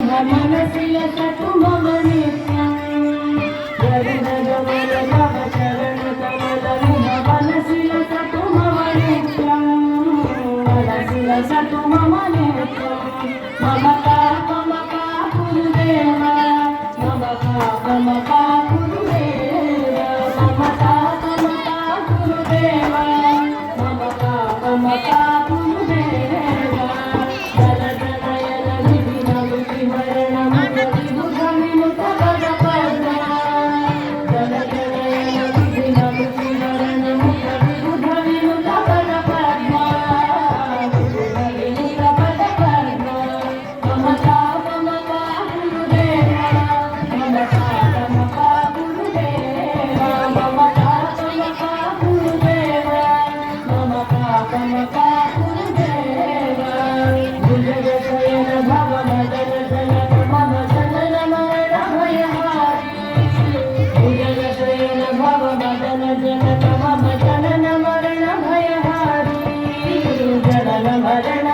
मनसि लसतु मम नित्यं गरुडगमन तव चरणकमलमिह मनसि लसतु मम नित्यं मनसि लसतु मम नित्यं मम पापमपा गुरुदेव मम पापमपा गुरुदेव मम पापमपा गुरुदेव मम पापमपा जनन मरण